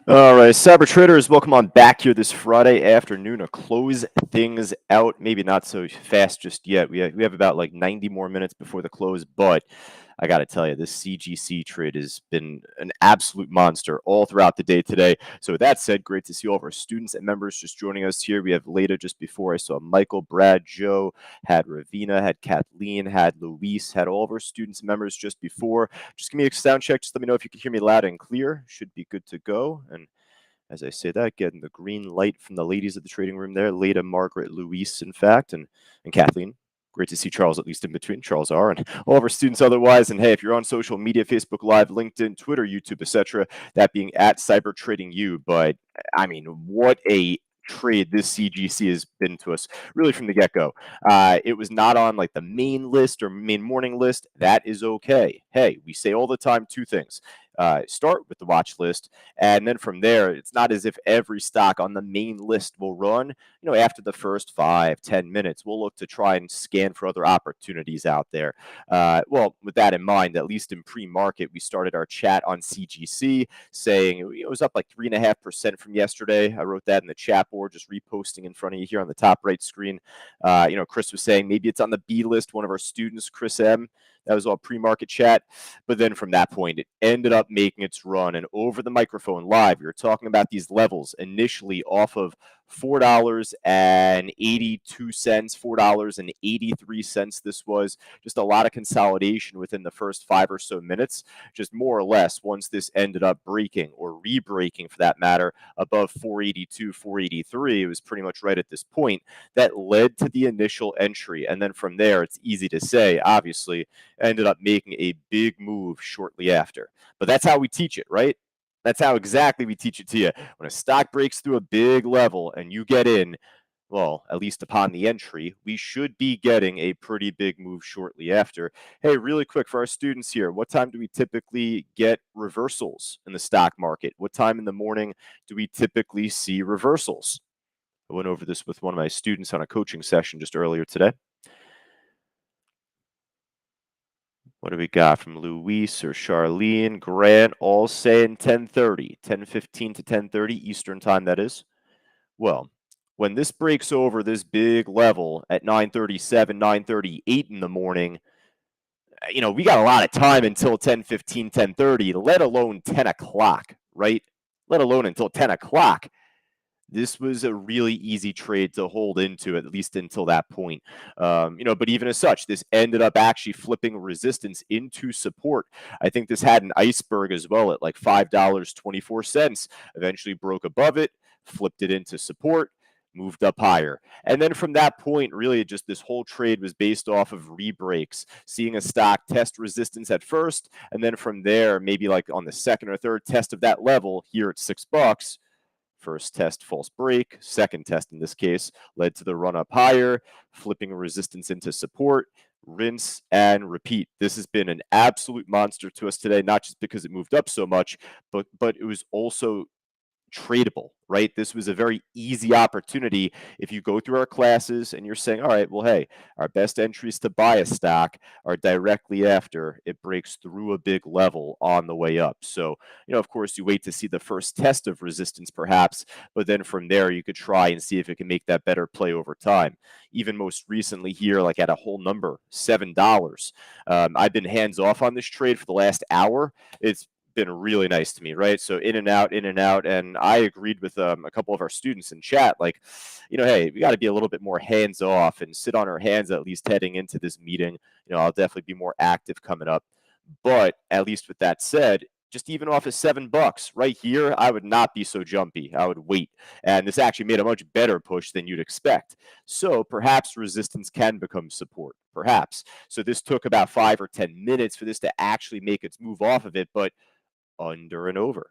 All right, cyber traders, welcome on back here this Friday afternoon to close things out. Maybe not so fast just yet. We have about like 90 more minutes before the close, but I got to tell you, this CGC trade has been an absolute monster all throughout the day today. So with that said, great to see all of our students and members just joining us here. We have Leda just before. I saw Michael, Brad, Joe, had Ravina, had Kathleen, had Luis, had all of our students and members just before. Just give me a sound check. Just let me know if you can hear me loud and clear. Should be good to go. And as I say that, getting the green light from the ladies of the trading room there, Leda, Margaret, Luis, in fact, and Kathleen. Great to see Charles, at least in between. Charles R. and all of our students otherwise. And hey, if you're on social media, Facebook Live, LinkedIn, Twitter, YouTube, etc., that being at Cyber Trading You. But I mean, what a trade this CGC has been to us really from the get-go. It was not on like the main list or main morning list. That is okay. Hey, we say all the time two things. Start with the watch list, and then from there, it's not as if every stock on the main list will run. After the first 5-10 minutes, we'll look to try and scan for other opportunities out there. Well, with that in mind, at least in pre-market, we started our chat on CGC saying it was up like 3.5% from yesterday. I wrote that in the chat board, just reposting in front of you here on the top right screen. Chris was saying maybe it's on the B list. One of our students, Chris M. That was all pre-market chat. But then from that point, it ended up making its run. And over the microphone live, we were talking about these levels initially off of $4.82, $4.83. This was just a lot of consolidation within the first 5 or so minutes, just more or less once this ended up breaking or re-breaking for that matter above 482, 483. It was pretty much right at this point that led to the initial entry. And then from there, it's easy to say, obviously, ended up making a big move shortly after. But that's how we teach it, right? That's how exactly we teach it to you. When a stock breaks through a big level and you get in, well, at least upon the entry, we should be getting a pretty big move shortly after. Hey, really quick for our students here, what time do we typically get reversals in the stock market? What time in the morning do we typically see reversals? I went over this with one of my students on a coaching session just earlier today. What do we got from Luis or Charlene? Grant all saying 10:30, 10:15 to 10:30 Eastern time, that is. Well, when this breaks over this big level at 9:37, 9:38 in the morning, we got a lot of time until 10:15, 10:30, let alone 10 o'clock, right? Let alone until 10 o'clock. This was a really easy trade to hold into, at least until that point. But even as such, this ended up actually flipping resistance into support. I think this had an iceberg as well at like $5.24. Eventually broke above it, flipped it into support, moved up higher. And then from that point, really just this whole trade was based off of rebreaks, seeing a stock test resistance at first, and then from there, maybe like on the second or third test of that level here at $6. First test, false break. Second test, in this case, led to the run up higher, flipping resistance into support, rinse and repeat. This has been an absolute monster to us today, not just because it moved up so much, but it was also tradable, right? This was a very easy opportunity. If you go through our classes and you're saying, all right, well, hey, our best entries to buy a stock are directly after it breaks through a big level on the way up. So, of course, you wait to see the first test of resistance, perhaps, but then from there, you could try and see if it can make that better play over time. Even most recently here, like at a whole number, $7. I've been hands off on this trade for the last hour. It's been really nice to me, right? So in and out, in and out. And I agreed with a couple of our students in chat, like, hey, we got to be a little bit more hands off and sit on our hands at least heading into this meeting. I'll definitely be more active coming up. But at least with that said, just even off of $7 right here, I would not be so jumpy. I would wait. And this actually made a much better push than you'd expect. So perhaps resistance can become support. Perhaps. So this took about 5 or 10 minutes for this to actually make its move off of it. But under and over,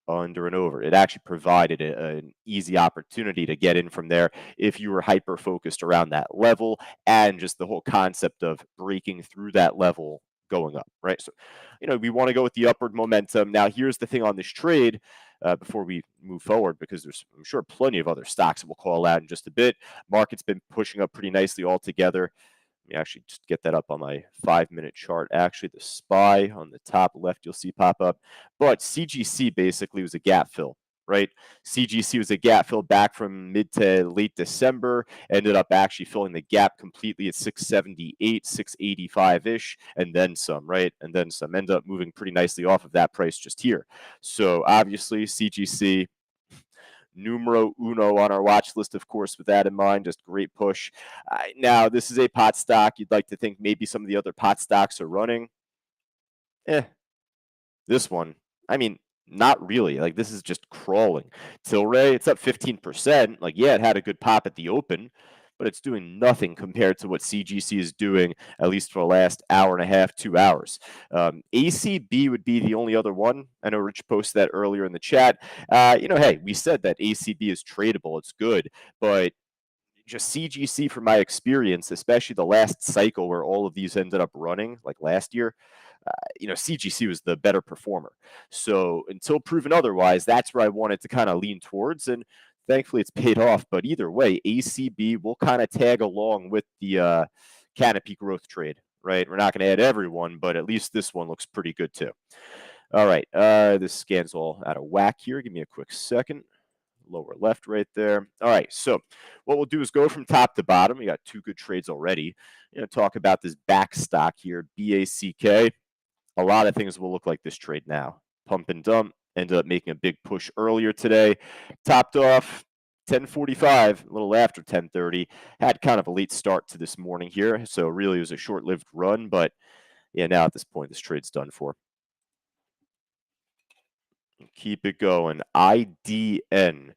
under and over. It actually provided an easy opportunity to get in from there if you were hyper focused around that level and just the whole concept of breaking through that level going up, right? So, we want to go with the upward momentum. Now, here's the thing on this trade before we move forward, because there's, I'm sure, plenty of other stocks that we'll call out in just a bit. Market's been pushing up pretty nicely altogether. Let me actually just get that up on my 5-minute chart. Actually, the SPY on the top left, you'll see pop up. But CGC basically was a gap fill. right? CGC was a gap fill back from mid to late December, ended up actually filling the gap completely at 678, 685 ish, and then some, right? And then some. Ended up moving pretty nicely off of that price just here. So obviously, CGC numero uno on our watch list, of course, with that in mind. Just great push. Now, this is a pot stock. You'd like to think maybe some of the other pot stocks are running. Eh, this one, I mean, not really. Like, this is just crawling. Tilray, it's up 15%. Like, yeah, it had a good pop at the open, but it's doing nothing compared to what CGC is doing, at least for the last hour and a half, 2 hours. ACB would be the only other one. I know Rich posted that earlier in the chat. Hey, we said that ACB is tradable. It's good, but just CGC, from my experience, especially the last cycle where all of these ended up running, like last year, CGC was the better performer. So until proven otherwise, that's where I wanted to kind of lean towards. And thankfully, it's paid off. But either way, ACB will kind of tag along with the canopy growth trade, right? We're not going to add everyone, but at least this one looks pretty good too. All right. This scan's all out of whack here. Give me a quick second. Lower left right there. All right. So what we'll do is go from top to bottom. We got two good trades already. Talk about this back stock here, BACK. A lot of things will look like this trade now. Pump and dump ended up making a big push earlier today. Topped off 10:45, a little after 10:30. Had kind of a late start to this morning here, so really it was a short-lived run. But yeah, now at this point, this trade's done for. Keep it going. IDN.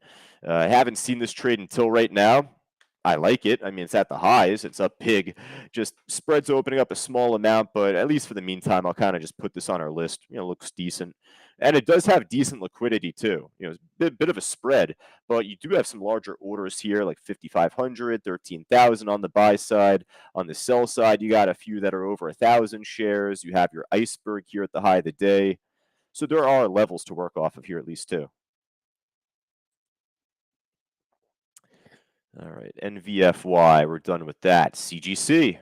I haven't seen this trade until right now. I like it. I mean, it's at the highs. It's up big. Just spreads opening up a small amount, but at least for the meantime, I'll kind of just put this on our list. Looks decent. And it does have decent liquidity too. It's a bit of a spread, but you do have some larger orders here, like 5,500, 13,000 on the buy side. On the sell side, you got a few that are over 1,000 shares. You have your iceberg here at the high of the day. So there are levels to work off of here at least too. All right, NVFY, we're done with that. CGC,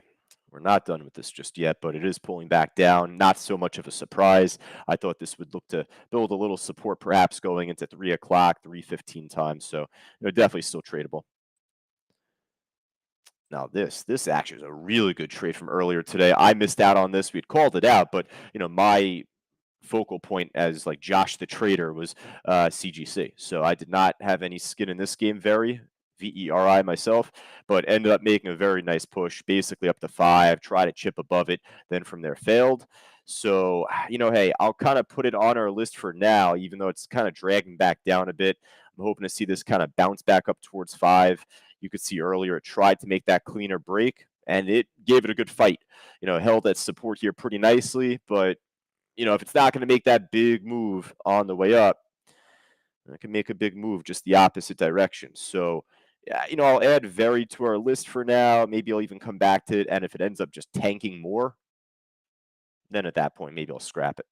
we're not done with this just yet, but it is pulling back down. Not so much of a surprise. I thought this would look to build a little support, perhaps going into 3 o'clock, 3:15 time. So definitely still tradable. Now this actually is a really good trade from earlier today. I missed out on this. We had called it out, but my focal point as like Josh the Trader was CGC. So I did not have any skin in this game, VERI myself, but ended up making a very nice push, basically up to 5, try to chip above it, then from there failed. So, hey, I'll kind of put it on our list for now, even though it's kind of dragging back down a bit. I'm hoping to see this kind of bounce back up towards 5. You could see earlier it tried to make that cleaner break, and it gave it a good fight. Held that support here pretty nicely, but if it's not going to make that big move on the way up, it can make a big move just the opposite direction. So, yeah, I'll add Very to our list for now. Maybe I'll even come back to it. And if it ends up just tanking more, then at that point, maybe I'll scrap it.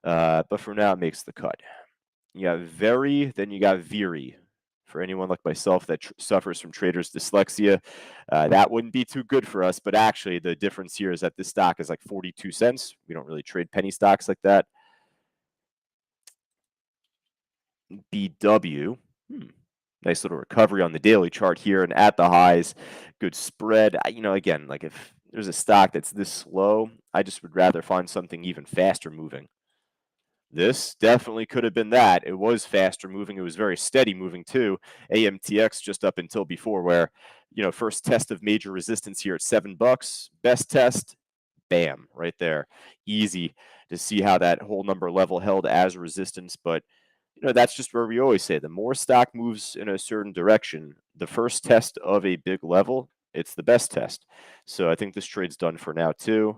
But for now, it makes the cut. You got Very, then you got Viri. For anyone like myself that suffers from trader's dyslexia, that wouldn't be too good for us. But actually, the difference here is that this stock is like 42 cents. We don't really trade penny stocks like that. BW. Nice little recovery on the daily chart here and at the highs. Good spread. Again, like if there's a stock that's this slow, I just would rather find something even faster moving. This definitely could have been that. It was faster moving. It was very steady moving too. AMTX just up until before where, first test of major resistance here at $7. Best test, bam, right there. Easy to see how that whole number level held as resistance. But, that's just where we always say the more stock moves in a certain direction, the first test of a big level, it's the best test. So I think this trade's done for now too.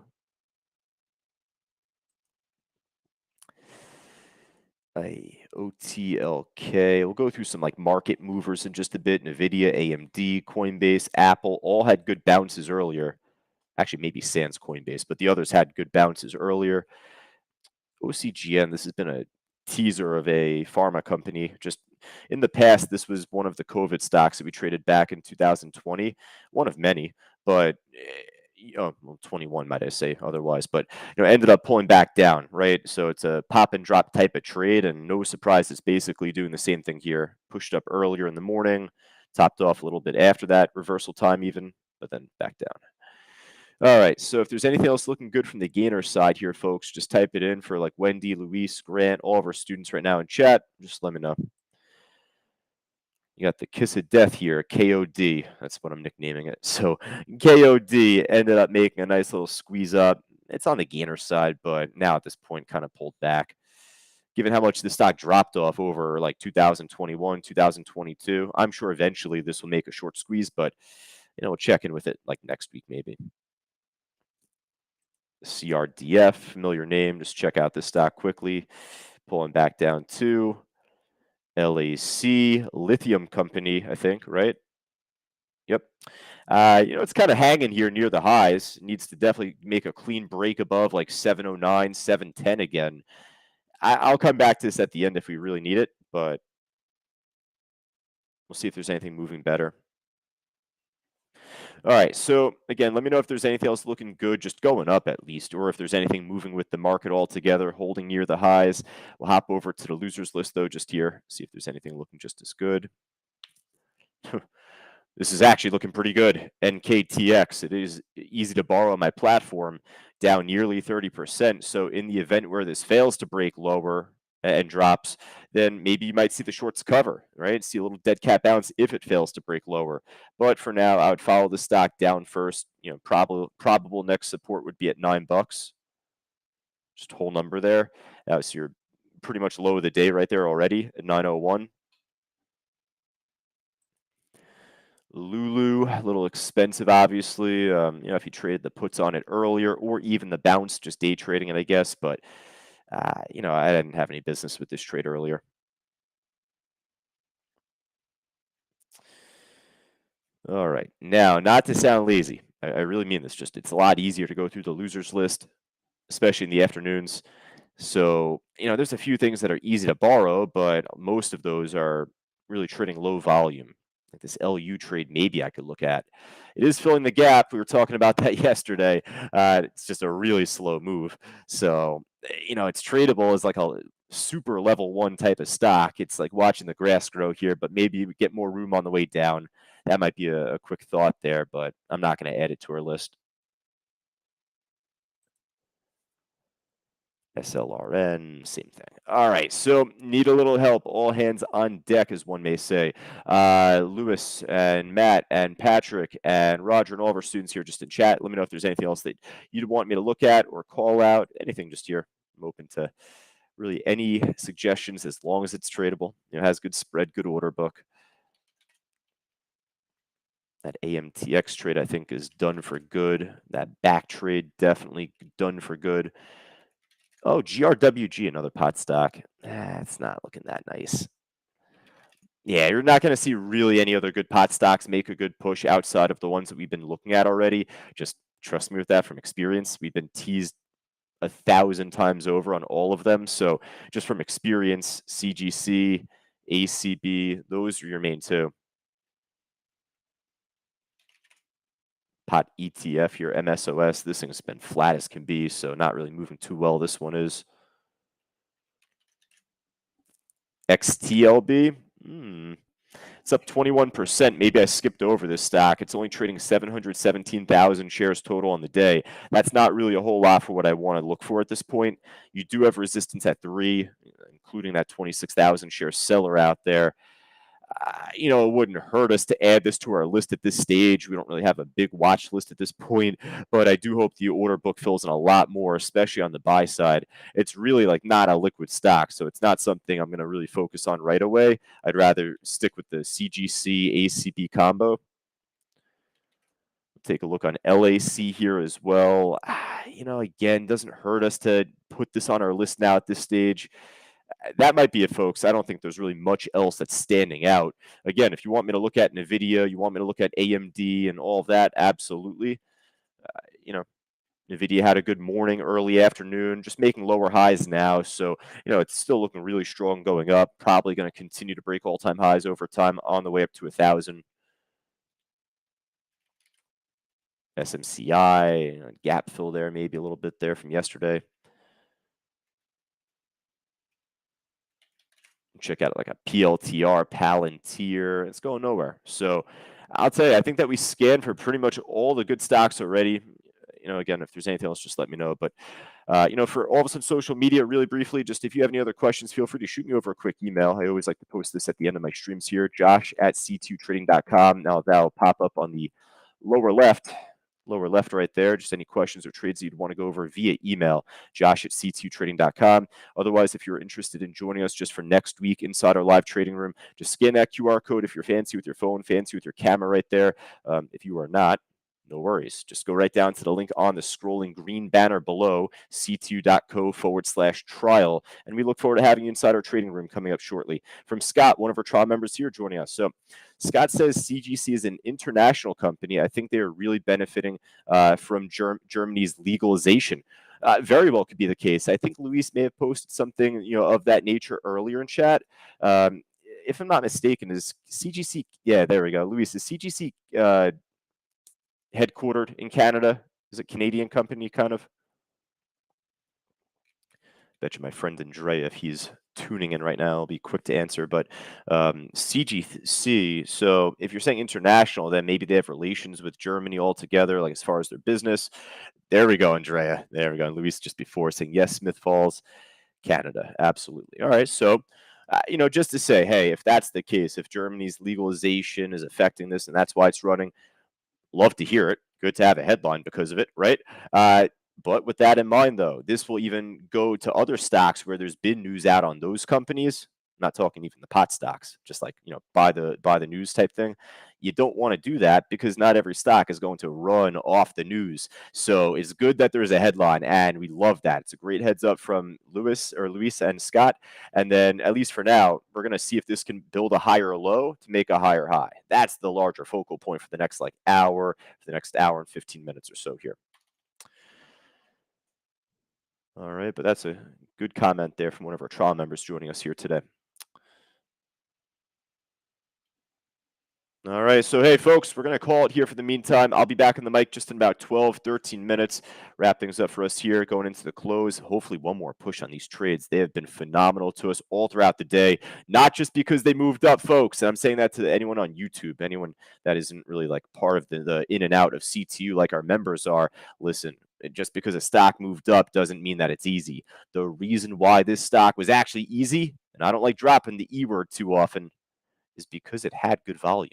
OTLK. We'll go through some like market movers in just a bit. NVIDIA, AMD, Coinbase, Apple, all had good bounces earlier. Actually, maybe Sans Coinbase, but the others had good bounces earlier. OCGN, this has been a teaser of a pharma company. Just in the past, this was one of the COVID stocks that we traded back in 2020, one of many. But, Oh, well, 21, might I say otherwise, but ended up pulling back down, right? So it's a pop and drop type of trade, and no surprise, it's basically doing the same thing here. Pushed up earlier in the morning, topped off a little bit after that reversal time, even, but then back down. All right. So if there's anything else looking good from the gainer side here, folks, just type it in for like Wendy, Luis, Grant, all of our students right now in chat. Just let me know. You got the kiss of death here, KOD. That's what I'm nicknaming it. So KOD ended up making a nice little squeeze up. It's on the gainer side, but now at this point, kind of pulled back. Given how much the stock dropped off over like 2021, 2022, I'm sure eventually this will make a short squeeze, but we'll check in with it like next week maybe. CRDF, familiar name. Just check out this stock quickly. Pulling back down to LAC, lithium company, I think, right? Yep. It's kind of hanging here near the highs. Needs to definitely make a clean break above like 709, 710 again. I'll come back to this at the end if we really need it, but we'll see if there's anything moving better. All right. So again, let me know if there's anything else looking good, just going up at least, or if there's anything moving with the market altogether, holding near the highs. We'll hop over to the losers list though, just here, see if there's anything looking just as good. This is actually looking pretty good. NKTX, it is easy to borrow on my platform, down nearly 30%. So in the event where this fails to break lower and drops, then maybe you might see the shorts cover, right? See a little dead cat bounce if it fails to break lower. But for now, I would follow the stock down first. Probable next support would be at $9. Just whole number there. So you're pretty much low of the day right there already at 901. Lulu, a little expensive, obviously. If you traded the puts on it earlier, or even the bounce, just day trading it, I guess. But I didn't have any business with this trade earlier. All right, now, not to sound lazy, I really mean this. Just it's a lot easier to go through the losers list, especially in the afternoons. So, there's a few things that are easy to borrow, but most of those are really trading low volume. Like this LU trade, maybe I could look at. It is filling the gap. We were talking about that yesterday. It's just a really slow move. So, it's tradable as like a super level one type of stock. It's like watching the grass grow here, but maybe you get more room on the way down. That might be a quick thought there, but I'm not going to add it to our list. SLRN, same thing. All right, so need a little help. All hands on deck, as one may say. Lewis and Matt and Patrick and Roger and all of our students here just in chat. Let me know if there's anything else that you'd want me to look at or call out. Anything just here. I'm open to really any suggestions as long as it's tradable. Has good spread, good order book. That AMTX trade, I think, is done for good. That back trade, definitely done for good. Oh, GRWG, another pot stock. It's not looking that nice. Yeah, you're not going to see really any other good pot stocks make a good push outside of the ones that we've been looking at already. Just trust me with that from experience. We've been teased 1,000 times over on all of them. So just from experience, CGC, ACB, those are your main two. Pot ETF here, MSOS. This thing's been flat as can be, so not really moving too well. This one is. XTLB. It's up 21%. Maybe I skipped over this stock. It's only trading 717,000 shares total on the day. That's not really a whole lot for what I want to look for at this point. You do have resistance at 3, including that 26,000 share seller out there. It wouldn't hurt us to add this to our list at this stage. We don't really have a big watch list at this point, but I do hope the order book fills in a lot more, especially on the buy side. It's really like not a liquid stock, so it's not something I'm going to really focus on right away. I'd rather stick with the CGC ACB combo. Take a look on LAC here as well. Again, doesn't hurt us to put this on our list now at this stage. That might be it, folks. I don't think there's really much else that's standing out. Again, if you want me to look at NVIDIA, you want me to look at AMD and all of that, absolutely. NVIDIA had a good morning, early afternoon, just making lower highs now. So, it's still looking really strong going up. Probably going to continue to break all-time highs over time on the way up to 1,000. SMCI, gap fill there, maybe a little bit there from yesterday. Check out like a PLTR, Palantir. It's going nowhere. So I'll tell you, I think that we scanned for pretty much all the good stocks already. Again, if there's anything else, just let me know. But for all of us on social media, really briefly, just if you have any other questions, feel free to shoot me over a quick email. I always like to post this at the end of my streams here, josh@c2trading.com. Now that'll pop up on the lower left, lower left right there. Just any questions or trades you'd want to go over via email, josh@c2trading.com. Otherwise, if you're interested in joining us just for next week inside our live trading room, just scan that QR code if you're fancy with your phone, fancy with your camera right there. If you are not, no worries. Just go right down to the link on the scrolling green banner below, c2.co/trial. And we look forward to having you inside our trading room coming up shortly. From Scott, one of our trial members here joining us. So Scott says CGC is an international company. I think they are really benefiting from Germany's legalization. Very well could be the case. I think Luis may have posted something of that nature earlier in chat. If I'm not mistaken, is CGC? Yeah, there we go. Luis, is CGC headquartered in Canada? Is it a Canadian company, kind of? Bet you my friend Andrea, if he's tuning in right now, will be quick to answer. But CGC, so if you're saying international, then maybe they have relations with Germany altogether, like as far as their business. There we go, Andrea. There we go. And Luis just before saying, yes, Smith Falls, Canada. Absolutely. All right. So, just to say, hey, if that's the case, if Germany's legalization is affecting this and that's why it's running, love to hear it. Good to have a headline because of it, right? But with that in mind, though, this will even go to other stocks where there's been news out on those companies. I'm not talking even the pot stocks, just like by the news type thing. You don't want to do that because not every stock is going to run off the news. So it's good that there's a headline, and we love that. It's a great heads up from Luis and Scott. And then, at least for now, we're going to see if this can build a higher low to make a higher high. That's the larger focal point for the next hour, for the next hour and 15 minutes or so here. All right, but that's a good comment there from one of our trial members joining us here today. All right, so hey, folks, we're going to call it here for the meantime. I'll be back in the mic just in about 12, 13 minutes. Wrap things up for us here going into the close. Hopefully, one more push on these trades. They have been phenomenal to us all throughout the day, not just because they moved up, folks. And I'm saying that to anyone on YouTube, anyone that isn't really like part of the in and out of CTU like our members are. Listen, just because a stock moved up doesn't mean that it's easy. The reason why this stock was actually easy, and I don't like dropping the E word too often, is because it had good volume.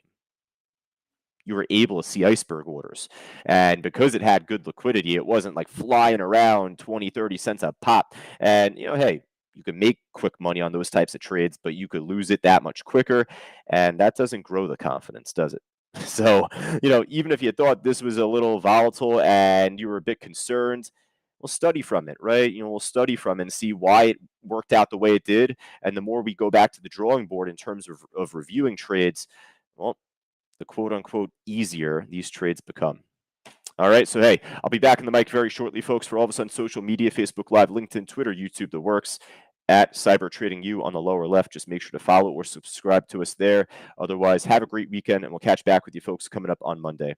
You were able to see iceberg orders. And because it had good liquidity, it wasn't like flying around 20, 30 cents a pop. And, hey, you can make quick money on those types of trades, but you could lose it that much quicker. And that doesn't grow the confidence, does it? So, even if you thought this was a little volatile and you were a bit concerned, we'll study from it, right? We'll study from it and see why it worked out the way it did. And the more we go back to the drawing board in terms of reviewing trades, well, the quote unquote easier these trades become. All right. So, hey, I'll be back in the mic very shortly, folks. For all of us on social media, Facebook Live, LinkedIn, Twitter, YouTube, the works, at Cyber Trading U on the lower left. Just make sure to follow or subscribe to us there. Otherwise, have a great weekend, and we'll catch back with you folks coming up on Monday.